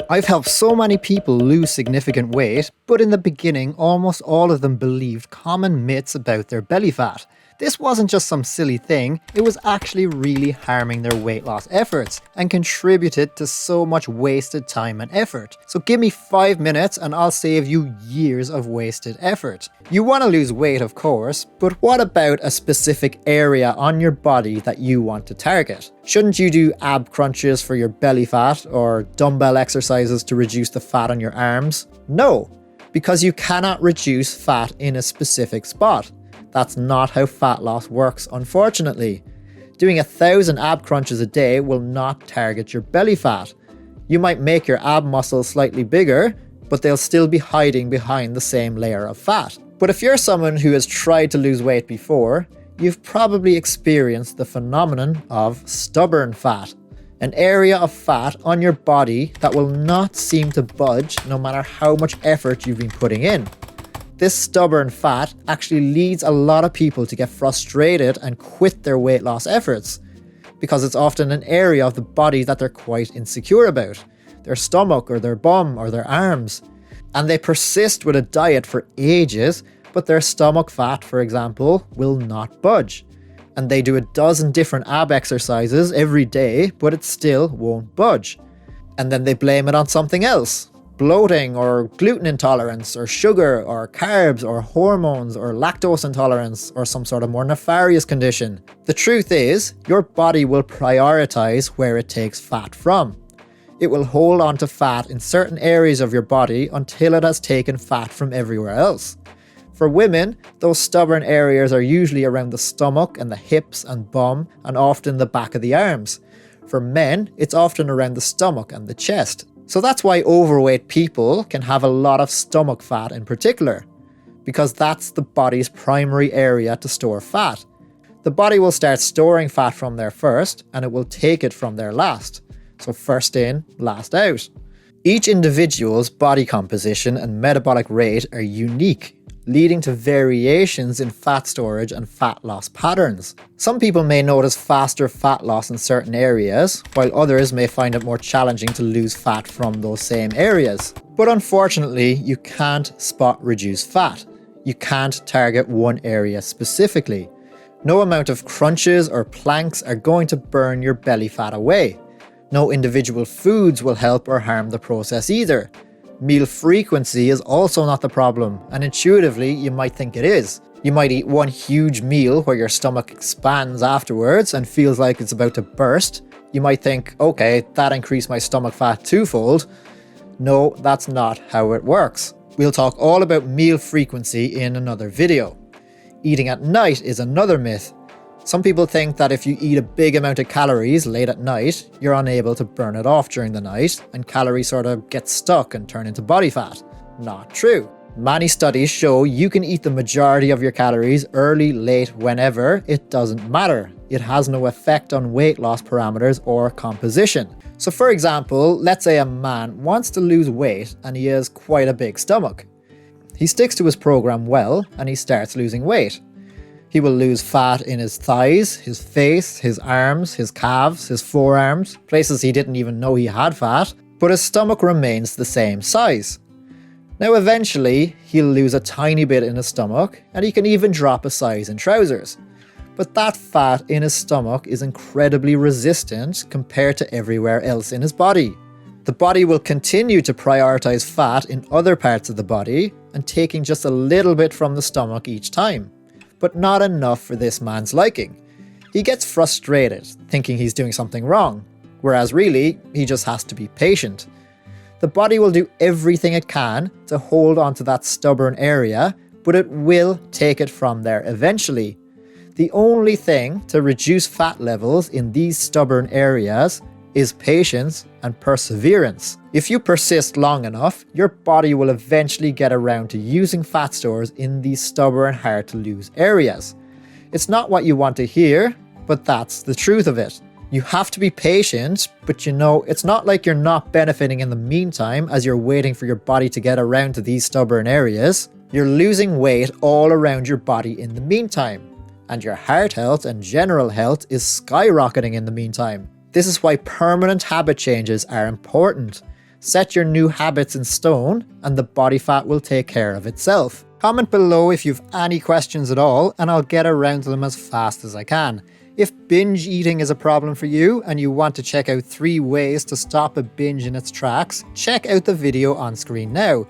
I've helped so many people lose significant weight, but in the beginning, almost all of them believed common myths about their belly fat. This wasn't just some silly thing, it was actually really harming their weight loss efforts and contributed to so much wasted time and effort. So give me 5 minutes and I'll save you years of wasted effort. You want to lose weight, of course, but what about a specific area on your body that you want to target? Shouldn't you do ab crunches for your belly fat or dumbbell exercises to reduce the fat on your arms? No, because you cannot reduce fat in a specific spot. That's not how fat loss works, unfortunately. Doing 1,000 ab crunches a day will not target your belly fat. You might make your ab muscles slightly bigger, but they'll still be hiding behind the same layer of fat. But if you're someone who has tried to lose weight before, you've probably experienced the phenomenon of stubborn fat, an area of fat on your body that will not seem to budge no matter how much effort you've been putting in. This stubborn fat actually leads a lot of people to get frustrated and quit their weight loss efforts, because it's often an area of the body that they're quite insecure about, their stomach or their bum or their arms. And they persist with a diet for ages, but their stomach fat, for example, will not budge. And they do 12 different ab exercises every day, but it still won't budge. And then they blame it on something else. Bloating or gluten intolerance or sugar or carbs or hormones or lactose intolerance or some sort of more nefarious condition. The truth is, your body will prioritize where it takes fat from. It will hold on to fat in certain areas of your body until it has taken fat from everywhere else. For women, those stubborn areas are usually around the stomach and the hips and bum and often the back of the arms. For men, it's often around the stomach and the chest. So that's why overweight people can have a lot of stomach fat in particular, because that's the body's primary area to store fat. The body will start storing fat from there first, and it will take it from there last. So first in, last out. Each individual's body composition and metabolic rate are unique, leading to variations in fat storage and fat loss patterns. Some people may notice faster fat loss in certain areas, while others may find it more challenging to lose fat from those same areas. But unfortunately, you can't spot reduce fat. You can't target one area specifically. No amount of crunches or planks are going to burn your belly fat away. No individual foods will help or harm the process either. Meal frequency is also not the problem, and intuitively you might think it is. You might eat one huge meal where your stomach expands afterwards and feels like it's about to burst. You might think, okay, that increased my stomach fat twofold. No, that's not how it works. We'll talk all about meal frequency in another video. Eating at night is another myth. Some people think that if you eat a big amount of calories late at night, you're unable to burn it off during the night, and calories sort of get stuck and turn into body fat. Not true. Many studies show you can eat the majority of your calories early, late, whenever, it doesn't matter. It has no effect on weight loss parameters or composition. So for example, let's say a man wants to lose weight and he has quite a big stomach. He sticks to his program well and he starts losing weight. He will lose fat in his thighs, his face, his arms, his calves, his forearms, places he didn't even know he had fat, but his stomach remains the same size. Now eventually, he'll lose a tiny bit in his stomach, and he can even drop a size in trousers. But that fat in his stomach is incredibly resistant compared to everywhere else in his body. The body will continue to prioritize fat in other parts of the body, and taking just a little bit from the stomach each time. But not enough for this man's liking. He gets frustrated, thinking he's doing something wrong, whereas really, he just has to be patient. The body will do everything it can to hold onto that stubborn area, but it will take it from there eventually. The only thing to reduce fat levels in these stubborn areas is patience and perseverance. If you persist long enough, your body will eventually get around to using fat stores in these stubborn, hard to lose areas. It's not what you want to hear, but that's the truth of it. You have to be patient, but you know, it's not like you're not benefiting in the meantime as you're waiting for your body to get around to these stubborn areas. You're losing weight all around your body in the meantime, and your heart health and general health is skyrocketing in the meantime. This is why permanent habit changes are important. Set your new habits in stone, and the body fat will take care of itself. Comment below if you've any questions at all, and I'll get around to them as fast as I can. If binge eating is a problem for you and you want to check out 3 ways to stop a binge in its tracks, check out the video on screen now.